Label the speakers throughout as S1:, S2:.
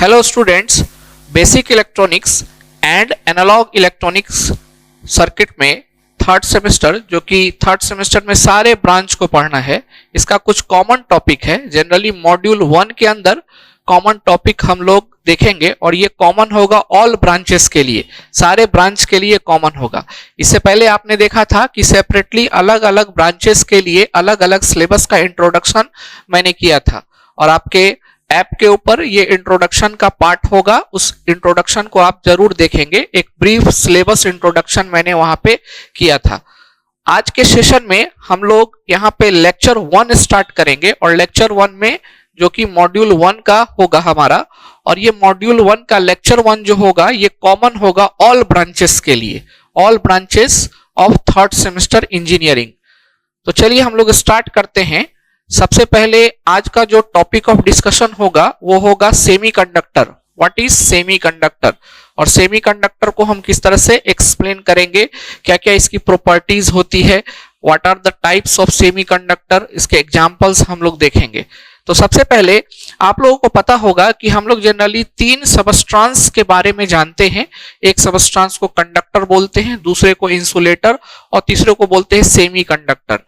S1: Hello students, basic electronics and analog electronics circuit में third semester, जो कि third semester में सारे ब्रांच को पढ़ना है, इसका कुछ कॉमन टॉपिक है। जनरली मॉड्यूल 1 के अंदर कॉमन टॉपिक हम लोग देखेंगे और ये कॉमन होगा ऑल ब्रांचेस के लिए, सारे ब्रांच के लिए कॉमन होगा। इससे पहले आपने देखा था कि सेपरेटली अलग अलग ब्रांचेस के लिए अलग अलग सिलेबस का इंट्रोडक्शन मैंने किया था और आपके ऐप के ऊपर ये इंट्रोडक्शन का पार्ट होगा। उस इंट्रोडक्शन को आप जरूर देखेंगे। एक ब्रीफ सिलेबस इंट्रोडक्शन मैंने वहां पे किया था। आज के सेशन में हम लोग यहाँ पे लेक्चर 1 स्टार्ट करेंगे और लेक्चर 1 में जो कि मॉड्यूल 1 का होगा हमारा, और ये मॉड्यूल 1 का लेक्चर 1 जो होगा ये कॉमन होगा ऑल ब्रांचेस के लिए, all branches of third semester engineering. तो चलिए हम लोग स्टार्ट करते हैं। सबसे पहले आज का जो टॉपिक ऑफ डिस्कशन होगा वो होगा सेमीकंडक्टर। व्हाट इज सेमीकंडक्टर, और सेमीकंडक्टर को हम किस तरह से एक्सप्लेन करेंगे, क्या क्या इसकी प्रॉपर्टीज होती है, what are the types of semiconductor, इसके एग्जांपल्स हम लोग देखेंगे। तो सबसे पहले आप लोगों को पता होगा कि हम लोग जनरली 3 सबस्ट्रांस के बारे में जानते हैं। एक सबस्ट्रांस को कंडक्टर बोलते हैं, दूसरे को इंसुलेटर और तीसरे को बोलते हैं सेमीकंडक्टर।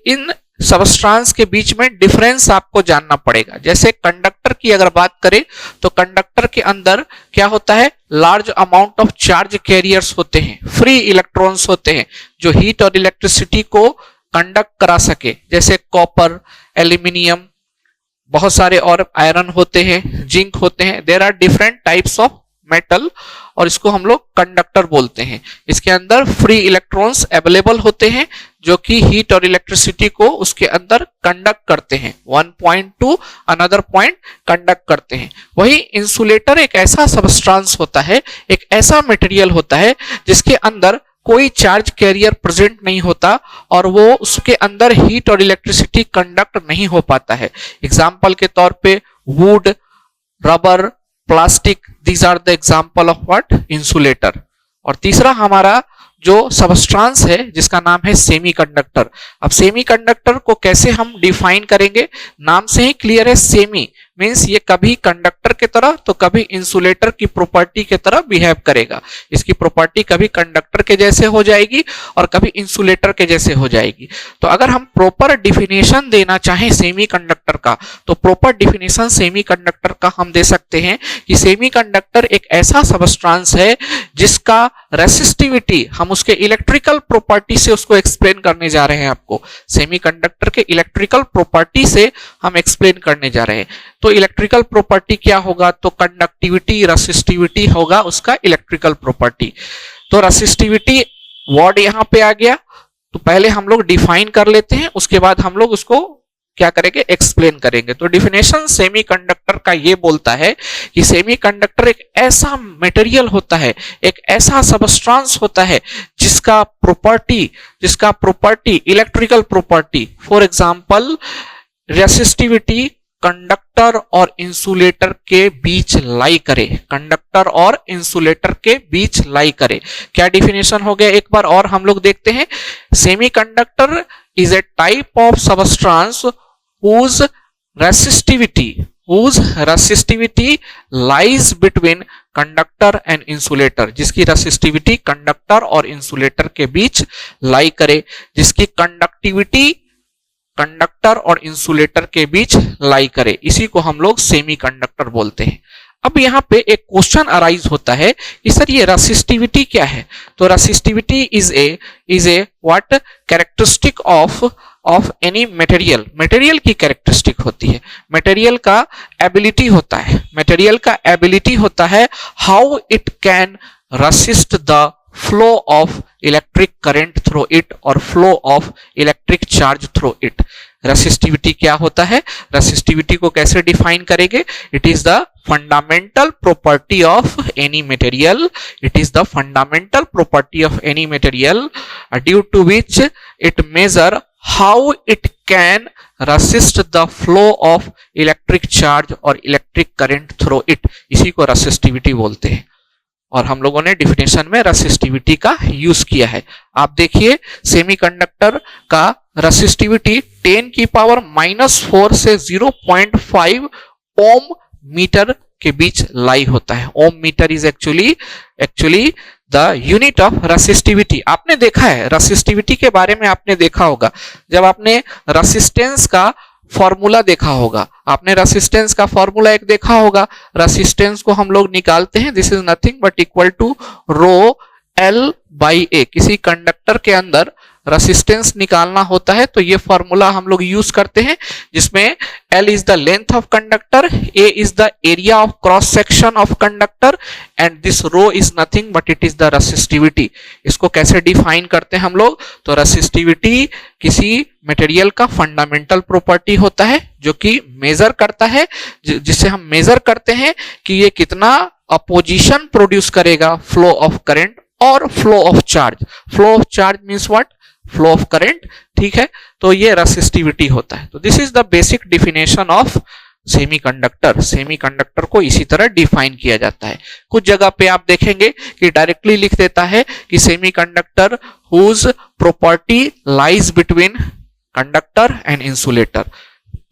S1: इन सबस्ट्रांस के बीच में डिफरेंस आपको जानना पड़ेगा। जैसे कंडक्टर की अगर बात करें तो कंडक्टर के अंदर क्या होता है, large amount of charge carriers होते हैं, फ्री इलेक्ट्रॉन्स होते हैं जो हीट और इलेक्ट्रिसिटी को कंडक्ट करा सके। जैसे कॉपर, एल्यूमिनियम, बहुत सारे और आयरन होते हैं, जिंक होते हैं। There are different types of metal और इसको हम लोग कंडक्टर बोलते हैं। इसके अंदर फ्री इलेक्ट्रॉन्स अवेलेबल होते हैं जो कि हीट और इलेक्ट्रिसिटी को उसके अंदर कंडक्ट करते हैं, one point two another point conduct करते हैं। वही इंसुलेटर एक ऐसा सबस्ट्रांस होता है, एक ऐसा मटेरियल होता है जिसके अंदर कोई चार्ज कैरियर प्रेजेंट नहीं होता और वो उसके अंदर हीट और इलेक्ट्रिसिटी कंडक्ट नहीं हो पाता है। एग्जाम्पल के तौर पे would, rubber, plastic, these are the example of what, insulator। और तीसरा हमारा जो सबस्ट्रांस है जिसका नाम है सेमीकंडक्टर। अब सेमीकंडक्टर को कैसे हम डिफाइन करेंगे, नाम से ही क्लियर है, सेमी मींस ये कभी कंडक्टर की तरह तो कभी इंसुलेटर की प्रॉपर्टी की तरह बिहेव करेगा। इसकी प्रॉपर्टी कभी कंडक्टर के जैसे हो जाएगी और कभी इंसुलेटर के जैसे हो जाएगी। तो अगर हम प्रॉपर डिफिनेशन देना चाहें सेमीकंडक्टर का तो प्रॉपर डिफिनेशन सेमीकंडक्टर का हम दे सकते हैं कि सेमीकंडक्टर एक ऐसा सबस्ट्रांस है जिसका रेसिस्टिविटी, हम उसके इलेक्ट्रिकल प्रॉपर्टी से उसको एक्सप्लेन करने जा रहे हैं। आपको सेमीकंडक्टर के इलेक्ट्रिकल प्रॉपर्टी से हम एक्सप्लेन करने जा रहे हैं। तो इलेक्ट्रिकल प्रॉपर्टी क्या होगा, तो कंडक्टिविटी, रेसिस्टिविटी होगा उसका इलेक्ट्रिकल प्रॉपर्टी। तो रेसिस्टिविटी वर्ड यहां पे आ गया, तो पहले हम लोग डिफाइन कर लेते हैं, उसके बाद हम लोग उसको क्या करेंगे, एक्सप्लेन करेंगे। तो डिफिनेशन सेमीकंडक्टर का ये बोलता है कि सेमीकंडक्टर एक ऐसा मटेरियल होता है, एक ऐसा सबस्ट्रांस होता है जिसका property electrical property, for example resistivity conductor और इंसुलेटर के बीच लाई करे, कंडक्टर और इंसुलेटर के बीच लाई करे। क्या डिफिनेशन हो गया, एक बार और हम लोग देखते हैं। Semiconductor is a type of substance whose resistivity lies between conductor and insulator, जिसकी रेसिस्टिविटी कंडक्टर और इंसुलेटर के बीच लाई करे, जिसकी कंडक्टिविटी कंडक्टर और इंसुलेटर के बीच लाई करे, इसी को हम लोग सेमीकंडक्टर बोलते हैं। अब यहाँ पे एक क्वेश्चन अराइज होता है कि सर ये रेसिस्टिविटी क्या है। तो resistivity is a what characteristic of any material की कैरेक्टरिस्टिक होती है, मटेरियल का एबिलिटी होता है how it can resist the flow of electric current through it और flow of electric charge through it. Resistivity क्या होता है, रेसिस्टिविटी को कैसे डिफाइन करेंगे, it is the fundamental property of any material, due to which it measure how it can resist the flow of electric charge or electric current through it, इसी को resistivity बोलते हैं। और हम लोगों ने डिफिनेशन में रेसिस्टिविटी का यूज किया है। आप देखिए सेमीकंडक्टर का रेसिस्टिविटी 10⁻⁻⁴ से 0.5 ओम मीटर के बीच लाई होता है। Ohm metre is actually the unit of resistivity. आपने देखा है रेसिस्टिविटी के बारे में, आपने देखा होगा जब आपने रेसिस्टेंस का फॉर्मूला देखा होगा, आपने रेसिस्टेंस का फॉर्मूला एक देखा होगा। रेसिस्टेंस को हम लोग निकालते हैं, this is nothing but equal to rho L by A. किसी कंडक्टर के अंदर रेसिस्टेंस निकालना होता है तो ये फॉर्मूला हम लोग यूज करते हैं, जिसमें L is the length of conductor, A is the area of cross section of conductor and this rho is nothing but it is the resistivity. इसको कैसे डिफाइन करते हैं हम लोग? तो रेसिस्टिविटी किसी मटेरियल का फंडामेंटल प्रॉपर्टी होता है जो कि मेजर करता है, जिससे हम मेजर करते हैं कि ये कितना अपोजिशन प्रोड्यूस करेगा फ्लो ऑफ करंट और flow of charge. Flow of charge means what? Flow of current, ठीक है। तो ये रेसिस्टिविटी होता है। तो this is the basic definition of semiconductor. Semiconductor को इसी तरह डिफाइन किया जाता है। कुछ जगह पे आप देखेंगे कि डायरेक्टली लिख देता है कि semiconductor whose property lies between conductor and insulator.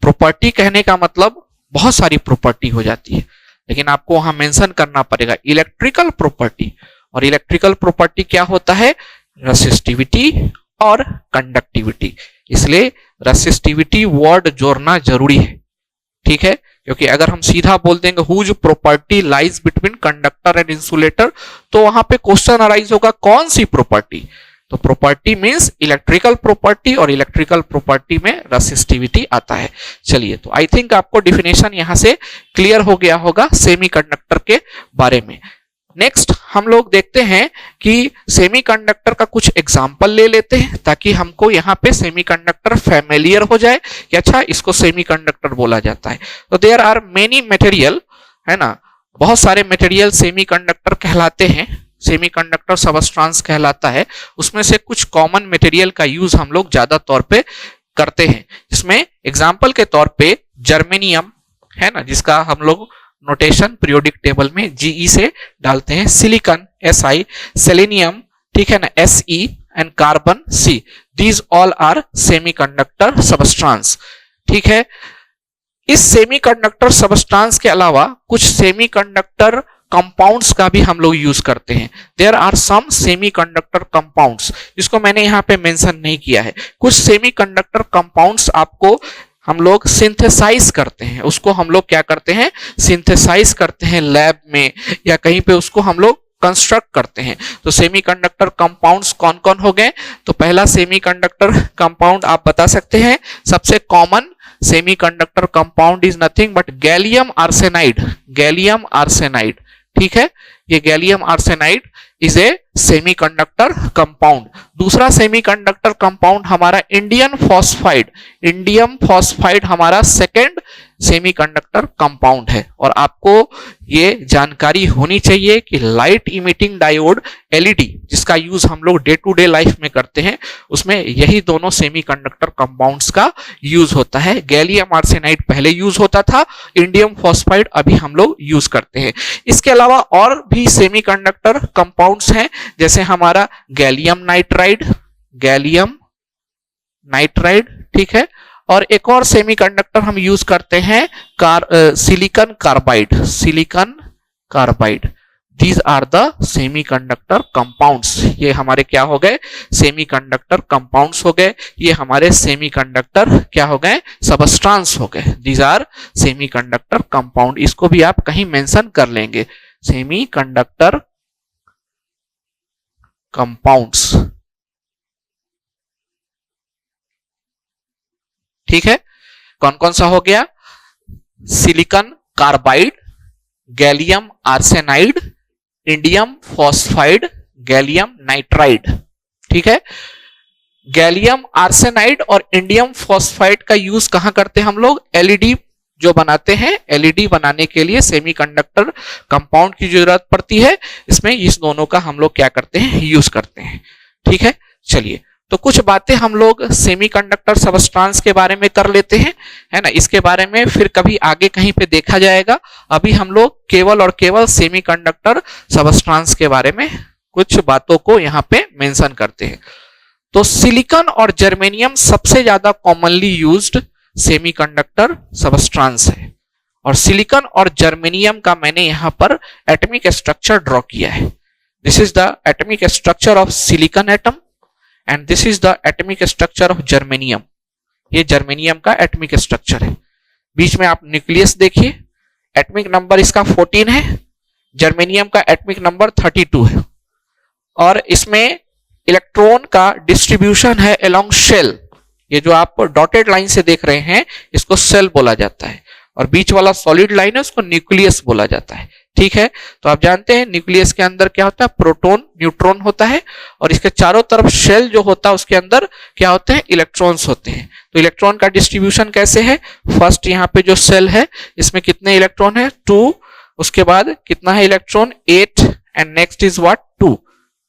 S1: Property कहने का मतलब बहुत सारी प्रॉपर्टी हो जाती है, लेकिन आपको वहां मेंशन करना पड़ेगा इलेक्ट्रिकल प्रॉपर्टी। और इलेक्ट्रिकल प्रॉपर्टी क्या होता है? रेसिस्टिविटी और कंडक्टिविटी। इसलिए रेसिस्टिविटी वर्ड जोड़ना जरूरी है, ठीक है, क्योंकि अगर हम सीधा बोल देंगे whose property lies between conductor and insulator तो वहां पे क्वेश्चन अराइज होगा कौन सी प्रॉपर्टी? तो प्रॉपर्टी मींस इलेक्ट्रिकल प्रॉपर्टी, और इलेक्ट्रिकल प्रॉपर्टी में रेसिस्टिविटी आता है। चलिए, तो आई थिंक आपको डिफिनेशन यहां से क्लियर हो गया होगा सेमीकंडक्टर के बारे में। नेक्स्ट हम लोग देखते हैं कि सेमीकंडक्टर का कुछ एग्जांपल ले लेते हैं ताकि हमको यहाँ पे सेमीकंडक्टर फैमिलियर हो जाए कि अच्छा इसको सेमीकंडक्टर बोला जाता है। तो देयर आर मेनी मटेरियल, है ना, बहुत सारे मटेरियल सेमीकंडक्टर कहलाते हैं, सेमीकंडक्टर सबस्ट्रांस कहलाता है। उसमें से कुछ कॉमन मटेरियल का यूज हम लोग ज्यादा तौर पे करते हैं, जिसमें एग्जाम्पल के तौर पे जर्मेनियम है ना, जिसका हम लोग नोटेशन पीरियोडिक टेबल में Ge से डालते हैं, सिलिकॉन Si, सेलेनियम, ठीक है ना, Se and carbon C। These all are semiconductor substances, ठीक है। इस सेमीकंडक्टर सबस्ट्रांस के अलावा कुछ सेमीकंडक्टर कंपाउंड्स का भी हम लोग यूज करते हैं। There are some semiconductor compounds, जिसको मैंने यहाँ पे मेंशन नहीं किया है। कुछ सेमीकंडक्टर कंपाउंड्स आपको हम लोग सिंथेसाइज करते हैं, उसको हम लोग क्या करते हैं? सिंथेसाइज करते हैं लैब में या कहीं पे उसको हम लोग कंस्ट्रक्ट करते हैं। तो सेमीकंडक्टर कंपाउंड्स कौन कौन हो गए? तो पहला सेमीकंडक्टर कंपाउंड आप बता सकते हैं, सबसे common semiconductor compound is nothing but gallium arsenide. Gallium arsenide, ठीक है, ये gallium arsenide is a semiconductor compound. दूसरा सेमीकंडक्टर कंपाउंड हमारा इंडियम फॉस्फाइड। इंडियम फॉस्फाइड हमारा सेकेंड सेमीकंडक्टर कंपाउंड है। और आपको ये जानकारी होनी चाहिए कि लाइट इमिटिंग डायोड एलईडी, जिसका यूज हम लोग डे टू डे लाइफ में करते हैं, उसमें यही दोनों सेमीकंडक्टर कंपाउंड्स का यूज होता है। गैलियम आर्सेनाइड पहले यूज होता था, इंडियम फॉस्फाइड अभी हम लोग यूज करते हैं। इसके अलावा और भी सेमीकंडक्टर कंपाउंड्स हैं, जैसे हमारा गैलियम नाइट्राइड, गैलियम नाइट्राइड, ठीक है। और एक और सेमीकंडक्टर हम यूज करते हैं silicon carbide, silicon carbide. These are the semiconductor compounds. ये हमारे क्या हो गए? सेमीकंडक्टर कंपाउंड्स हो गए। ये हमारे सेमीकंडक्टर क्या हो गए? सबस्ट्रांस हो गए। These are semiconductor compound. इसको भी आप कहीं मेंशन कर लेंगे, सेमीकंडक्टर कंपाउंड्स, ठीक है। कौन कौन सा हो गया? Silicon carbide, gallium arsenide, indium phosphide, gallium nitride, ठीक है। गैलियम आर्सेनाइड और इंडियम फॉस्फाइड का यूज कहां करते हैं हम लोग? एलईडी जो बनाते हैं, एलईडी बनाने के लिए सेमीकंडक्टर कंपाउंड की जरूरत पड़ती है। इसमें इस दोनों का हम लोग क्या करते हैं? यूज करते हैं, ठीक है। चलिए, तो कुछ बातें हम लोग सेमीकंडक्टर सबस्ट्रांस के बारे में कर लेते हैं, है ना। इसके बारे में फिर कभी आगे कहीं पे देखा जाएगा। अभी हम लोग केवल और केवल सेमीकंडक्टर सबस्ट्रांस के बारे में कुछ बातों को यहाँ पे मेंशन करते हैं। तो सिलिकॉन और जर्मेनियम सबसे ज्यादा कॉमनली यूज्ड सेमीकंडक्टर सबस्ट्रांस है। और सिलिकॉन और जर्मेनियम का मैंने यहां पर एटॉमिक स्ट्रक्चर ड्रॉ किया है। This is the atomic structure of silicon atom and this is the atomic structure of germanium. ये जर्मेनियम का एटॉमिक स्ट्रक्चर है। बीच में आप न्यूक्लियस देखिए, एटॉमिक नंबर इसका 14 है, जर्मेनियम का एटॉमिक नंबर 32 है, और इसमें इलेक्ट्रॉन का डिस्ट्रीब्यूशन है अलोंग शेल। ये जो आप डॉटेड लाइन से देख रहे हैं इसको सेल बोला जाता है, और बीच वाला सॉलिड लाइन है उसको न्यूक्लियस बोला जाता है। ठीक है, तो आप जानते हैं न्यूक्लियस के अंदर क्या होता है, प्रोटॉन न्यूट्रॉन होता है, और इसके चारों तरफ शेल जो होता है उसके अंदर क्या होते हैं, इलेक्ट्रॉन्स होते हैं। तो इलेक्ट्रॉन का डिस्ट्रीब्यूशन कैसे है, फर्स्ट यहाँ पे जो सेल है इसमें कितने इलेक्ट्रॉन है, 2, उसके बाद कितना है electron, 8, and next is what, 2।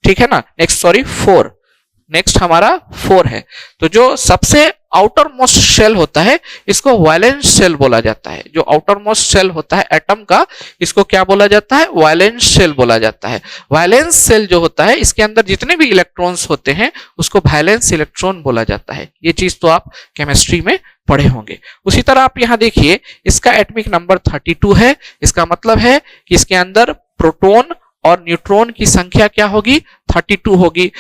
S1: ठीक है ना, नेक्स्ट सॉरी 4, नेक्स्ट हमारा 4 है। तो जो सबसे आउटर मोस्ट शेल होता है इसको वैलेंस शेल बोला जाता है। जो आउटर मोस्ट शेल होता है एटम का इसको क्या बोला जाता है, वैलेंस शेल बोला जाता है। वैलेंस शेल जो होता है इसके अंदर जितने भी इलेक्ट्रॉन्स होते हैं उसको वैलेंस इलेक्ट्रॉन बोला जाता है। ये चीज तो आप केमिस्ट्री में पढ़े होंगे। उसी तरह आप यहां देखिए इसका एटॉमिक नंबर 32 है। इसका मतलब है कि इसके अंदर प्रोटॉन और न्यूट्रॉन की संख्या क्या होगी, 32 होगी।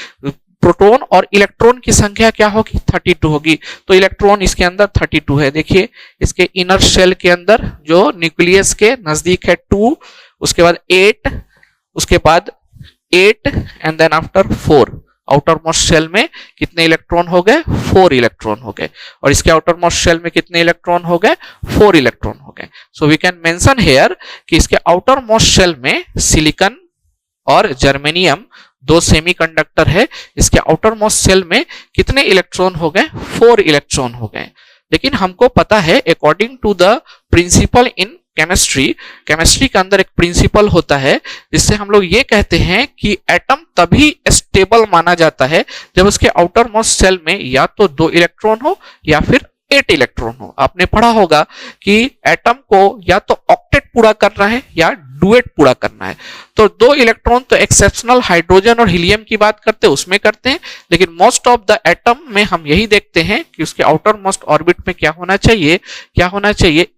S1: प्रोटॉन और इलेक्ट्रॉन की संख्या क्या होगी, 32 होगी। तो इलेक्ट्रॉन इसके अंदर 32 है। देखिए इसके इनर शेल के अंदर जो न्यूक्लियस के नजदीक है 2, उसके बाद 8, उसके बाद 8 and then after 4। Outermost shell में कितने इलेक्ट्रॉन हो गए, 4 इलेक्ट्रॉन हो गए, और इसके आउटर मोस्ट शेल में कितने इलेक्ट्रॉन हो गए, 4 इलेक्ट्रॉन हो गए। So we can mention here कि इसके आउटर मोस्ट शेल में सिलिकॉन और जर्मेनियम दो सेमीकंडक्टर है। इसके आउटर मोस्ट शेल में कितने इलेक्ट्रॉन हो गए, 4 इलेक्ट्रॉन हो गए। लेकिन हमको पता है according to the principle in chemistry के अंदर एक प्रिंसिपल होता है जिससे हम लोग ये कहते हैं कि एटम तभी स्टेबल माना जाता है जब उसके आउटर मोस्ट शेल में या तो 2 इलेक्ट्रॉन हो या फिर 8 इलेक्ट्रॉन हो। आपने पढ़ा होगा कि एटम को या तो ऑक्टेट पूरा करना है या डुएट पूरा करना है। तो 2 इलेक्ट्रॉन तो एक्सेप्शनल हाइड्रोजन और हीलियम की बात करते हैं उसमें करते हैं, लेकिन मोस्ट ऑफ द एटम में हम यही देखते हैं कि उसके आउटर मोस्ट ऑर्बिट में क्या होना चाहिए,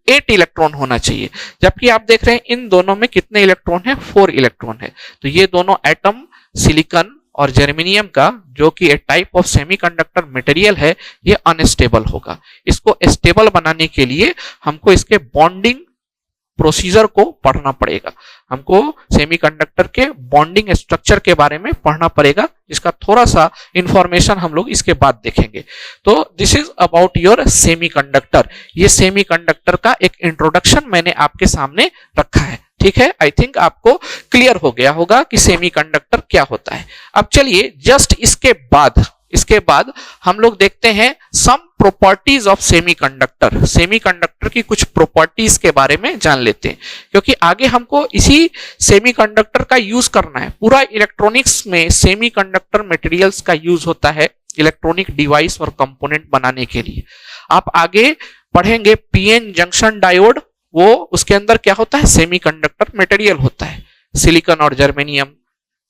S1: 8 इलेक्ट्रॉन होना चाहिए। जबकि आप देख रहे हैं इन दोनों में कितने इलेक्ट्रॉन है, 4 इलेक्ट्रॉन है। तो ये दोनों एटम सिलिकॉन और जर्मेनियम का जो कि एक टाइप ऑफ सेमीकंडक्टर मटेरियल है ये अनस्टेबल होगा। इसको स्टेबल बनाने के लिए हमको इसके बॉन्डिंग प्रोसीजर को पढ़ना पड़ेगा। हमको सेमीकंडक्टर के बॉन्डिंग स्ट्रक्चर के बारे में पढ़ना पड़ेगा, जिसका थोड़ा सा इंफॉर्मेशन हम लोग इसके बाद देखेंगे। तो this is about your semiconductor. ये सेमीकंडक्टर का एक इंट्रोडक्शन मैंने आपके सामने रखा है। ठीक है, आई थिंक आपको क्लियर हो गया होगा कि सेमीकंडक्टर क्या होता है। अब चलिए जस्ट इसके बाद हम लोग देखते हैं some properties of semiconductor. Semiconductor की कुछ प्रॉपर्टीज के बारे में जान लेते हैं, क्योंकि आगे हमको इसी सेमीकंडक्टर का यूज करना है। पूरा इलेक्ट्रॉनिक्स में सेमीकंडक्टर मटेरियल्स का यूज होता है इलेक्ट्रॉनिक डिवाइस और कंपोनेंट बनाने के लिए। आप आगे पढ़ेंगे पीएन जंक्शन डायोड, वो उसके अंदर क्या होता है, सेमीकंडक्टर मटेरियल होता है। सिलिकॉन और जर्मेनियम,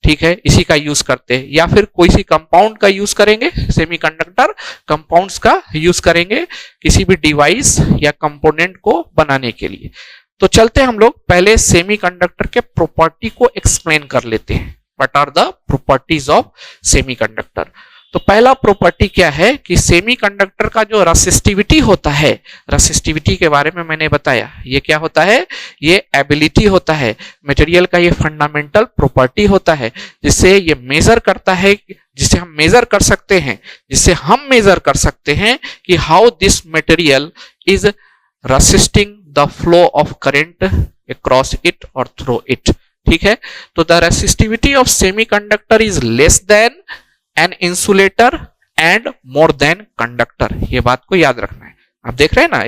S1: ठीक है, इसी का यूज करते हैं। या फिर कोई सी कंपाउंड का यूज करेंगे, सेमीकंडक्टर कंपाउंड्स का यूज करेंगे किसी भी डिवाइस या कंपोनेंट को बनाने के लिए। तो चलते हम लोग पहले सेमीकंडक्टर के प्रॉपर्टी को एक्सप्लेन कर लेते हैं। What are the properties of semiconductor. तो पहला प्रॉपर्टी क्या है कि सेमीकंडक्टर का जो रेसिस्टिविटी होता है, रेसिस्टिविटी के बारे में मैंने बताया, ये क्या होता है, ये एबिलिटी होता है मटेरियल का, ये फंडामेंटल प्रॉपर्टी होता है जिससे ये मेजर करता है, जिसे हम मेजर कर सकते हैं कि how this material is resisting the flow of current across it और थ्रू इट। ठीक है, तो the resistivity of semiconductor is less than an insulator and more than conductor. ये बात को याद रखना है। आप देख रहे हैं ना,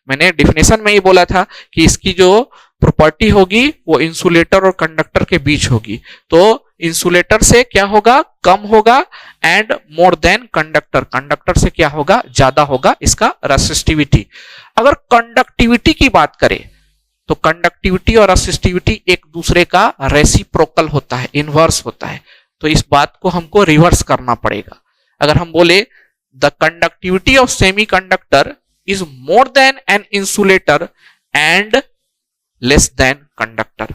S1: मैंने डिफिनेशन में ही बोला था कि इसकी जो प्रॉपर्टी होगी वो इंसुलेटर और कंडक्टर के बीच होगी। तो इंसुलेटर से क्या होगा, कम होगा, and more than conductor, conductor से क्या होगा, ज्यादा होगा इसका रेसिस्टिविटी। अगर कंडक्टिविटी की बात करें तो कंडक्टिविटी और रेसिस्टिविटी एक दूसरे का रेसिप्रोकल होता है, इनवर्स होता है। तो इस बात को हमको रिवर्स करना पड़ेगा। अगर हम बोले the conductivity of semiconductor is more than an insulator and less than conductor.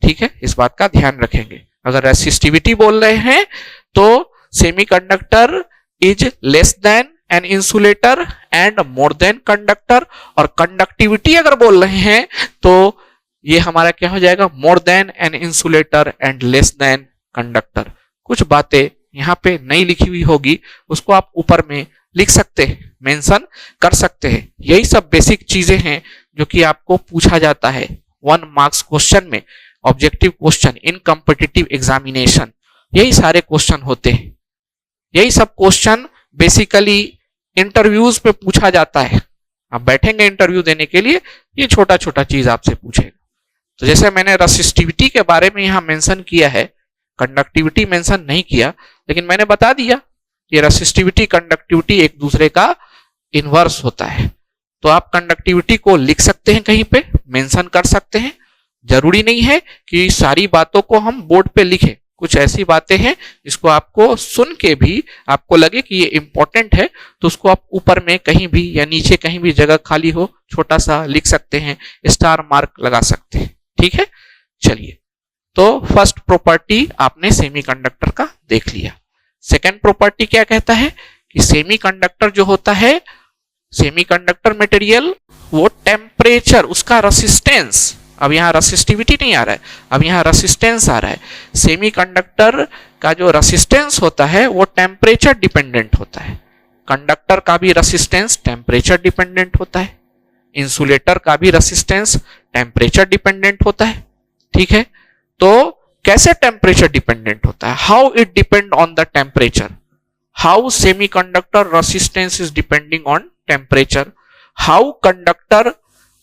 S1: ठीक है, इस बात का ध्यान रखेंगे। अगर रेसिस्टिविटी बोल रहे हैं तो semiconductor is less than an insulator and more than conductor, और कंडक्टिविटी अगर बोल रहे हैं तो ये हमारा क्या हो जाएगा, more than an insulator and less than conductor. कुछ बातें यहाँ पे नहीं लिखी हुई होगी, उसको आप ऊपर में लिख सकते हैं, मेंशन कर सकते हैं। यही सब बेसिक चीजें हैं जो कि आपको पूछा जाता है 1 मार्क्स क्वेश्चन में, objective question in competitive examination. यही सारे क्वेश्चन होते हैं, यही सब क्वेश्चन बेसिकली इंटरव्यूज में पूछा जाता है। आप बैठेंगे इंटरव्यू देने के लिए, ये छोटा छोटा चीज आपसे पूछेगा। तो जैसे मैंने रेसिस्टिविटी के बारे में यहां मेंशन किया है, कंडक्टिविटी मेंशन नहीं किया, लेकिन मैंने बता दिया कि रेसिस्टिविटी कंडक्टिविटी एक दूसरे का इनवर्स होता है। तो आप कंडक्टिविटी को लिख सकते हैं, कहीं पे मेंशन कर सकते हैं। जरूरी नहीं है कि सारी बातों को हम बोर्ड पे लिखें, कुछ ऐसी बातें हैं जिसको आपको सुन के भी आपको लगे कि ये इंपॉर्टेंट है, तो उसको आप ऊपर में कहीं भी या नीचे कहीं भी जगह खाली हो छोटा सा लिख सकते हैं, स्टार मार्क लगा सकते हैं। ठीक है, चलिए, तो फर्स्ट प्रॉपर्टी आपने सेमीकंडक्टर का देख लिया। सेकेंड प्रॉपर्टी क्या कहता है कि सेमीकंडक्टर जो होता है, सेमीकंडक्टर मटेरियल, वो टेम्परेचर, उसका रेसिस्टेंस, अब यहां रेसिस्टिविटी नहीं आ रहा है, अब यहां रेसिस्टेंस आ रहा है। सेमीकंडक्टर का जो रेसिस्टेंस होता है वो टेम्परेचर डिपेंडेंट होता है। कंडक्टर का भी रेसिस्टेंस टेम्परेचर डिपेंडेंट होता है, इंसुलेटर का भी रेसिस्टेंस टेम्परेचर डिपेंडेंट होता है। ठीक है, तो कैसे टेम्परेचर डिपेंडेंट होता है, how it depend on the temperature, how semiconductor resistance is depending on temperature, how conductor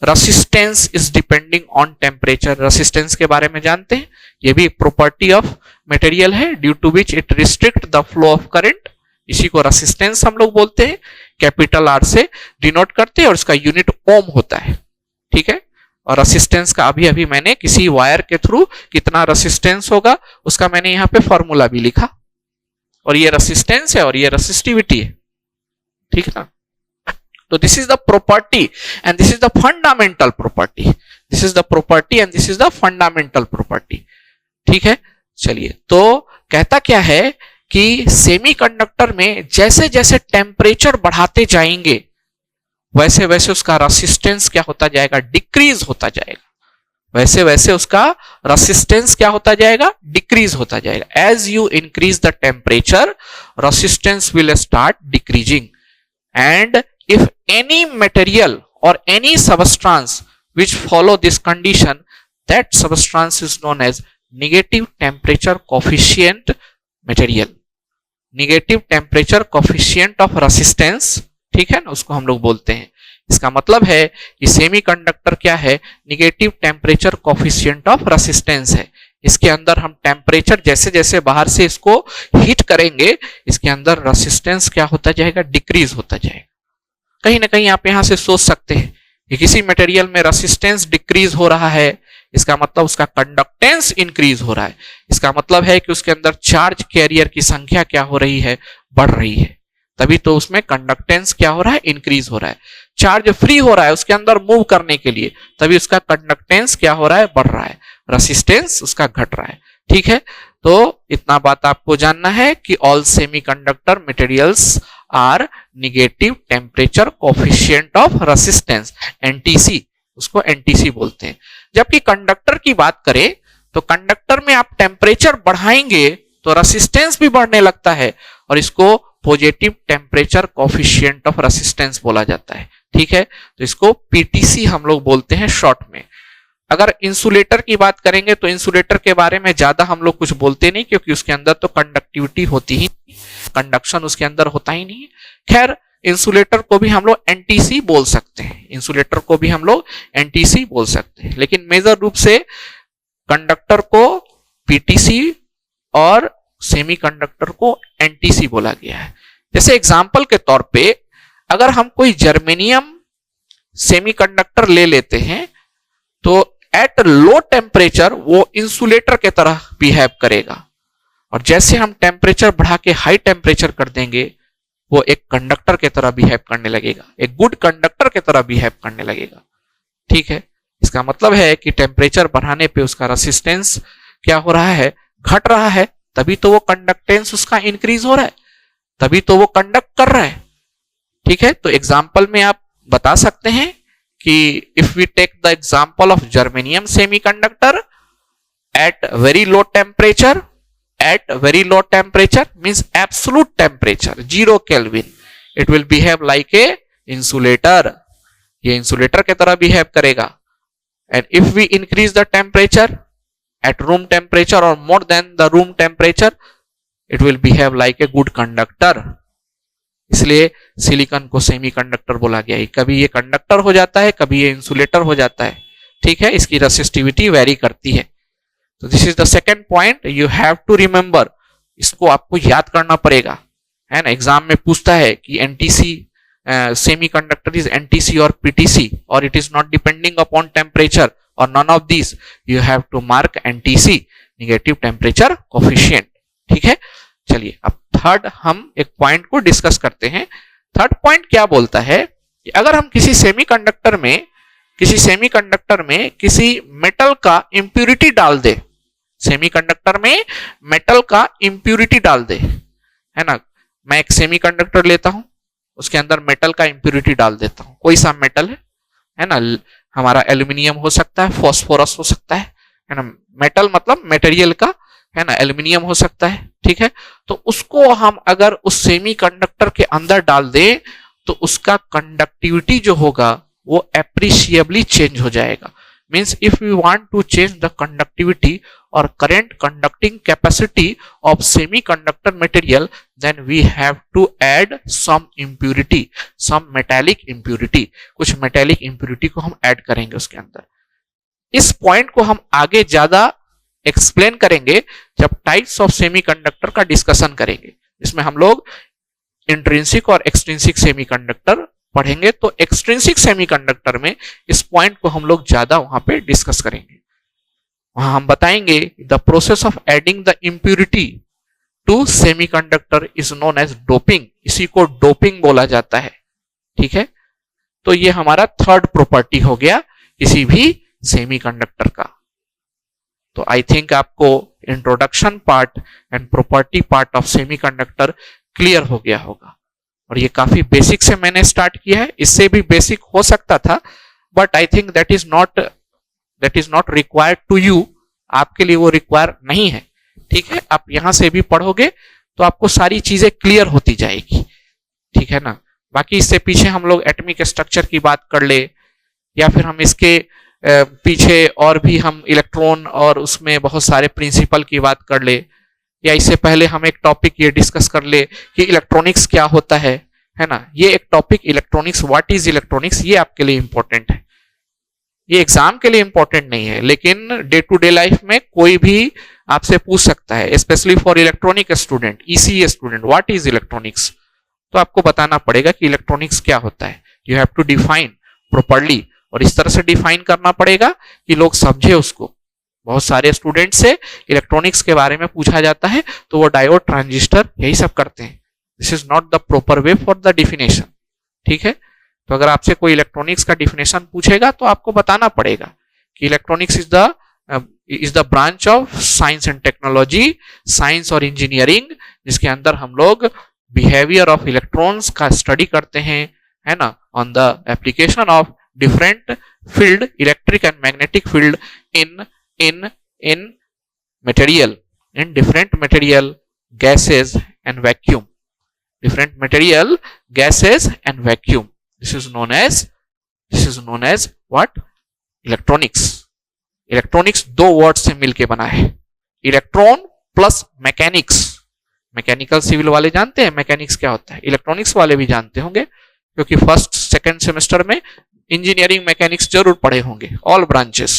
S1: resistance is depending on temperature. Resistance के बारे में जानते हैं, ये भी प्रॉपर्टी ऑफ मटेरियल है, due to which it restrict the flow of current. इसी को रेसिस्टेंस हम लोग बोलते हैं, कैपिटल आर से डिनोट करते हैं, और इसका यूनिट ओम होता है। ठीक है, और रेसिस्टेंस का अभी अभी मैंने किसी वायर के थ्रू कितना रेसिस्टेंस होगा उसका मैंने यहाँ पे फॉर्मूला भी लिखा, और ये रेसिस्टेंस है और ये रेसिस्टिविटी है। ठीक है ना, तो this is the property and this is the fundamental property, this is the property and this is the fundamental property. ठीक है, चलिए, तो कहता क्या है कि सेमीकंडक्टर में जैसे जैसे टेम्परेचर बढ़ाते जाएंगे वैसे वैसे उसका रेसिस्टेंस क्या होता जाएगा, डिक्रीज होता जाएगा। वैसे वैसे उसका रेसिस्टेंस क्या होता जाएगा, डिक्रीज होता जाएगा। As you increase the temperature, resistance will start decreasing, and if any material or any substance which follow this condition, that substance is known as negative temperature coefficient material, negative temperature coefficient of resistance। ठीक है ना, उसको हम लोग बोलते हैं। इसका मतलब है कि सेमीकंडक्टर क्या है, negative temperature coefficient of resistance है। इसके अंदर हम टेम्परेचर जैसे जैसे बाहर से इसको हीट करेंगे, इसके अंदर रेसिस्टेंस क्या होता जाएगा, डिक्रीज होता जाएगा। कहीं ना कहीं आप यहां से सोच सकते हैं कि किसी मटेरियल में रेसिस्टेंस डिक्रीज हो रहा है, इसका मतलब उसका कंडक्टेंस इंक्रीज हो रहा है। इसका मतलब है कि उसके अंदर चार्ज कैरियर की संख्या क्या हो रही है, बढ़ रही है, तभी तो उसमें कंडक्टेंस क्या हो रहा है, इंक्रीज हो रहा है। चार्ज फ्री हो रहा है उसके अंदर मूव करने के लिए, तभी उसका कंडक्टेंस क्या हो रहा है, बढ़ रहा है, रेसिस्टेंस उसका घट रहा है। ठीक है, तो इतना बात आपको जानना है कि all semiconductor materials are negative temperature coefficient of resistance, NTC, उसको एनटीसी बोलते हैं। जबकि कंडक्टर की बात करें तो कंडक्टर में आप टेम्परेचर बढ़ाएंगे तो रेसिस्टेंस भी बढ़ने लगता है, और इसको positive temperature coefficient of resistance बोला जाता है। ठीक है, तो इसको पीटीसी हम लोग बोलते हैं शॉर्ट में। अगर इंसुलेटर की बात करेंगे तो इंसुलेटर के बारे में ज्यादा हम लोग कुछ बोलते नहीं, क्योंकि उसके अंदर तो कंडक्टिविटी होती ही नहीं, कंडक्शन उसके अंदर होता ही नहीं है। खैर, इंसुलेटर को भी हम लोग एनटीसी बोल सकते हैं, इंसुलेटर को भी हम लोग एनटीसी बोल सकते हैं, लेकिन मेजर रूप से कंडक्टर को पीटीसी और सेमीकंडक्टर को एनटीसी बोला गया है। जैसे एग्जांपल के तौर पे अगर हम कोई जर्मेनियम सेमीकंडक्टर ले लेते हैं तो एट लो टेम्परेचर वो इंसुलेटर के तरह बिहेव करेगा, और जैसे हम टेम्परेचर बढ़ा के हाई टेम्परेचर कर देंगे वो एक कंडक्टर के तरह बिहेव करने लगेगा, एक गुड कंडक्टर के तरह बिहेव करने लगेगा। ठीक है, इसका मतलब है कि टेम्परेचर बढ़ाने पे उसका रेसिस्टेंस क्या हो रहा है, घट रहा है, तभी तो वो कंडक्टेंस उसका इंक्रीज हो रहा है, तभी तो वो कंडक्ट कर रहा है। ठीक है, तो एग्जाम्पल में आप बता सकते हैं कि if we take the example of germanium semiconductor at very low temperature, at very low temperature means absolute temperature 0 Kelvin, it will behave like a insulator, ये इंसुलेटर की तरह बिहेव करेगा। and if we increase the temperature at room temperature or more than the room temperature, it will behave like a good conductor, इसलिए silicon को semiconductor बोला गया है। कभी ये कंडक्टर हो जाता है, कभी ये इंसुलेटर हो जाता है। ठीक है, इसकी रेसिस्टिविटी वेरी करती है। तो this is the second point you have to remember, इसको आपको याद करना पड़ेगा, है ना। एग्जाम में पूछता है कि एनटीसी सेमीकंडक्टर इज एनटीसी और पीटीसी और it is not depending upon temperature और none of this, you have to mark NTC, negative temperature coefficient. ठीक है, चलिए अब थर्ड हम एक पॉइंट को डिस्कस करते हैं। थर्ड पॉइंट क्या बोलता है कि अगर हम किसी सेमीकंडक्टर में किसी मेटल का इंप्यूरिटी डाल दे, सेमीकंडक्टर में मेटल का इंप्यूरिटी डाल दे, है ना। मैं एक सेमीकंडक्टर लेता हूं, उसके अंदर मेटल का इंप्यूरिटी डाल देता हूं, कोई सा मेटल है ना, हमारा एल्यूमिनियम हो सकता है, फास्फोरस हो सकता है ना। मेटल मतलब मटेरियल का, है ना, एल्यूमिनियम हो सकता है। ठीक है, तो उसको हम अगर उस सेमीकंडक्टर के अंदर डाल दें तो उसका कंडक्टिविटी जो होगा वो एप्रिशिएबली चेंज हो जाएगा। Means if we want to change the conductivity और current conducting capacity of semiconductor material, then we have to add some impurity, some metallic impurity, कुछ मेटालिक इंप्यूरिटी को हम ऐड करेंगे उसके अंदर। इस पॉइंट को हम आगे ज्यादा एक्सप्लेन करेंगे जब टाइप्स ऑफ सेमीकंडक्टर का डिस्कशन करेंगे, इसमें हम लोग इंट्रिंसिक और एक्सट्रिंसिक सेमीकंडक्टर पढ़ेंगे। तो एक्सट्रिंसिक सेमीकंडक्टर में इस पॉइंट को हम लोग ज्यादा वहां पे डिस्कस करेंगे। वहां हम बताएंगे the process of adding the impurity to semiconductor is known as doping, इसी को डोपिंग बोला जाता है। ठीक है, तो ये हमारा थर्ड प्रॉपर्टी हो गया किसी भी सेमीकंडक्टर का। तो आई थिंक आपको introduction part and property part of semiconductor clear हो गया होगा। और ये काफी बेसिक से मैंने स्टार्ट किया है, इससे भी बेसिक हो सकता था, but I think that is not required to you, आपके लिए वो रिक्वायर नहीं है। ठीक है, आप यहां से भी पढ़ोगे तो आपको सारी चीजें क्लियर होती जाएगी। ठीक है ना, बाकी इससे पीछे हम लोग एटॉमिक स्ट्रक्चर की बात कर ले, या फिर हम इसके पीछे और भी हम इलेक्ट्रॉन और उसमें बहुत सारे प्रिंसिपल की बात कर ले, या इससे पहले हम एक टॉपिक ये डिस्कस कर ले कि इलेक्ट्रॉनिक्स क्या होता है ना। ये एक topic electronics, what is electronics, ये आपके लिए इंपॉर्टेंट है, ये एग्जाम के लिए इंपॉर्टेंट नहीं है, लेकिन डे टू डे लाइफ में कोई भी आपसे पूछ सकता है, specially for electronic student, ECE student, what is electronics. तो आपको बताना पड़ेगा कि इलेक्ट्रॉनिक्स क्या होता है, you have to define properly, और इस तरह से डिफाइन करना पड़ेगा कि लोग समझे उसको। बहुत सारे स्टूडेंट से इलेक्ट्रॉनिक्स के बारे में पूछा जाता है तो वो डायोड, ट्रांजिस्टर यही सब करते हैं। This is not the proper way for the definition. ठीक है, तो अगर आपसे कोई इलेक्ट्रॉनिक्स का डिफिनेशन पूछेगा तो आपको बताना पड़ेगा कि electronics is the branch of science and technology, science और इंजीनियरिंग, जिसके अंदर हम लोग बिहेवियर ऑफ इलेक्ट्रॉन्स का स्टडी करते हैं, है ना, on the application of different field, electric and magnetic field in material, in different material, gases and vacuum, different material, gases and vacuum. This is known as what? Electronics. Electronics दो word से मिलके बना है, electron plus mechanics. Mechanical civil वाले जानते हैं mechanics क्या होता है, इलेक्ट्रॉनिक्स वाले भी जानते होंगे, क्योंकि फर्स्ट सेकंड सेमेस्टर में इंजीनियरिंग मैकेनिक्स जरूर पढ़े होंगे, ऑल ब्रांचेस।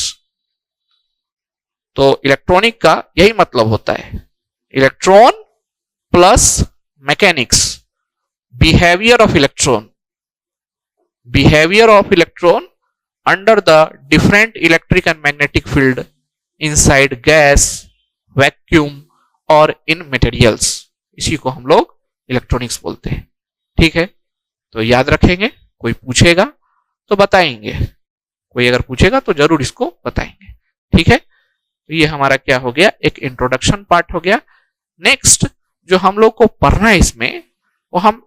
S1: तो इलेक्ट्रॉनिक का यही मतलब होता है, electron plus mechanics, behaviour of electron under the different electric and magnetic field inside gas, vacuum और इन मटेरियल्स, इसी को हम लोग इलेक्ट्रॉनिक्स बोलते हैं। ठीक है, तो याद रखेंगे, कोई पूछेगा तो बताएंगे, कोई अगर पूछेगा तो जरूर इसको बताएंगे। ठीक है, तो ये हमारा क्या हो गया, एक इंट्रोडक्शन पार्ट हो गया। नेक्स्ट जो हम लोग को पढ़ना है इसमें, वो हम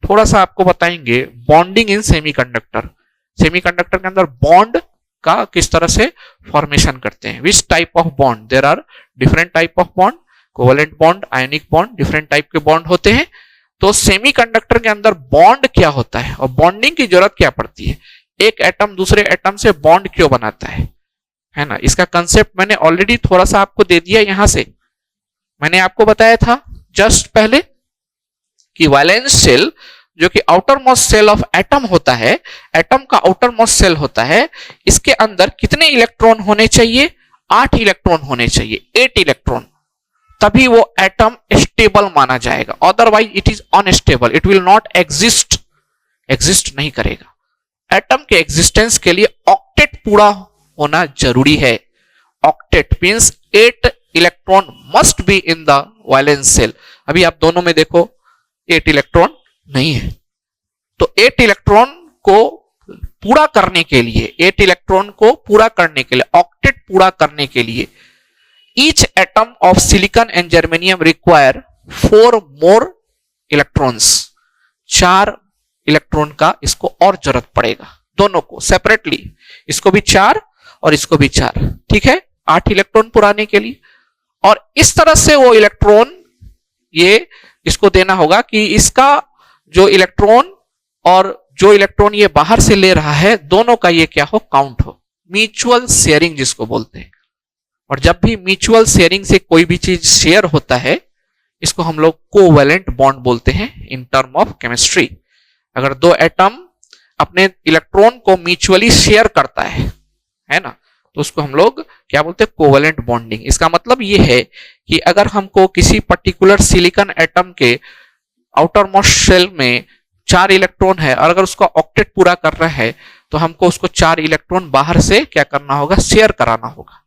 S1: थोड़ा सा आपको बताएंगे बॉन्डिंग इन सेमीकंडक्टर। सेमीकंडक्टर के अंदर बॉन्ड का किस तरह से फॉर्मेशन करते हैं, which type of bond, there are different type of bond, covalent bond, ionic bond, different type के बॉन्ड होते हैं। तो सेमीकंडक्टर के अंदर बॉन्ड क्या होता है और बॉन्डिंग की जरूरत क्या पड़ती है, एक एटम दूसरे एटम से बॉन्ड क्यों बनाता है ना। इसका कंसेप्ट मैंने ऑलरेडी थोड़ा सा आपको दे दिया। यहां से मैंने आपको बताया था जस्ट पहले कि वैलेंस शेल जो कि outermost shell of atom होता है, एटम का आउटर मोस्ट सेल होता है, इसके अंदर कितने इलेक्ट्रॉन होने चाहिए, 8 इलेक्ट्रॉन होने चाहिए, 8 इलेक्ट्रॉन, तभी वो एटम स्टेबल माना जाएगा। Otherwise it is unstable, it will not exist नहीं करेगा। एटम के एग्जिस्टेंस के लिए ऑक्टेट पूरा होना जरूरी है। Octet means 8 electron must be in the valence shell. अभी आप दोनों में देखो 8 इलेक्ट्रॉन नहीं है, तो 8 इलेक्ट्रॉन को पूरा करने के लिए, 8 इलेक्ट्रॉन को पूरा करने के लिए, ऑक्टेट पूरा करने के लिए, each atom of silicon and germanium require 4 more electrons. 4 electron का इसको और जरूरत पड़ेगा, दोनों को सेपरेटली, इसको भी 4 और इसको भी 4। ठीक है, 8 इलेक्ट्रॉन पुराने के लिए। और इस तरह से वो इलेक्ट्रॉन ये इसको देना होगा कि इसका जो इलेक्ट्रॉन और जो इलेक्ट्रॉन ये बाहर से ले रहा है, दोनों का ये क्या हो, काउंट हो। म्यूचुअल शेयरिंग जिसको बोलते हैं। और जब भी म्यूचुअल शेयरिंग से कोई भी चीज शेयर होता है, इसको हम लोग कोवैलेंट बॉन्ड बोलते हैं इन टर्म ऑफ केमिस्ट्री। अगर 2 एटम अपने इलेक्ट्रॉन को म्यूचुअली शेयर करता है ना, तो उसको हम लोग क्या बोलते हैं, कोवैलेंट बॉन्डिंग। इसका मतलब ये है कि अगर हमको किसी पर्टिकुलर सिलिकॉन एटम के आउटर मोस्ट शेल में 4 इलेक्ट्रॉन है और अगर उसका ऑक्टेट पूरा कर रहा है, तो हमको उसको 4 इलेक्ट्रॉन बाहर से क्या करना होगा, शेयर कराना होगा।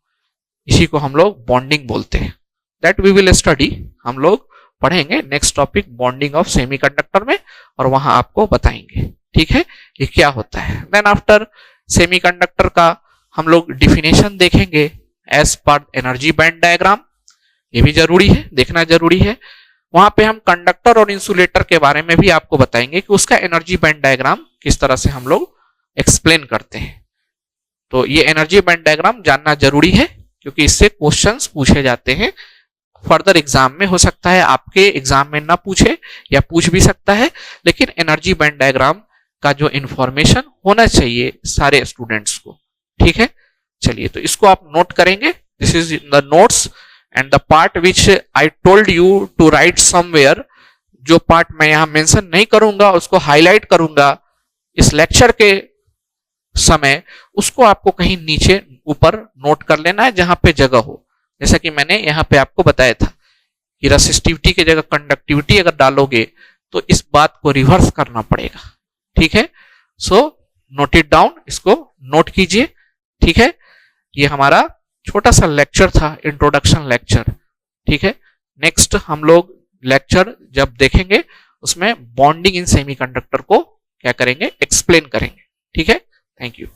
S1: इसी को हम लोग बॉन्डिंग बोलते हैं। दैट वी विल स्टडी, हम लोग पढ़ेंगे next topic bonding of semiconductor में, और वहां आपको बताएंगे। ठीक है, ये क्या होता है। देन आफ्टर सेमीकंडक्टर का हम लोग डिफिनेशन देखेंगे as per energy band diagram. ये भी जरूरी है, देखना जरूरी है। वहां पे हम कंडक्टर और इंसुलेटर के बारे में भी आपको बताएंगे कि उसका एनर्जी बैंड डायग्राम किस तरह से हम लोग एक्सप्लेन करते हैं। तो ये एनर्जी बैंड डायग्राम जानना जरूरी है, क्योंकि इससे क्वेश्चंस पूछे जाते हैं। फर्दर एग्जाम में हो सकता है आपके एग्जाम में ना पूछे या पूछ भी सकता है, लेकिन एनर्जी बैंड डायग्राम का जो इंफॉर्मेशन होना चाहिए सारे स्टूडेंट्स को। ठीक है, चलिए तो इसको आप नोट करेंगे। This is the notes and the part which I told you to write somewhere. जो पार्ट मैं यहां मेंशन नहीं करूंगा, उसको हाईलाइट करूंगा इस लेक्चर के समय, उसको आपको कहीं नीचे ऊपर नोट कर लेना है जहां पे जगह हो। जैसा कि मैंने यहां पे आपको बताया था कि रेसिस्टिविटी की जगह कंडक्टिविटी अगर डालोगे तो इस बात को रिवर्स करना पड़ेगा। ठीक है, सो नोट इट डाउन, इसको नोट कीजिए। ठीक है, ये हमारा छोटा सा लेक्चर था, इंट्रोडक्शन लेक्चर। ठीक है, नेक्स्ट हम लोग लेक्चर जब देखेंगे उसमें बॉन्डिंग इन सेमीकंडक्टर को क्या करेंगे, एक्सप्लेन करेंगे। ठीक है, थैंक यू।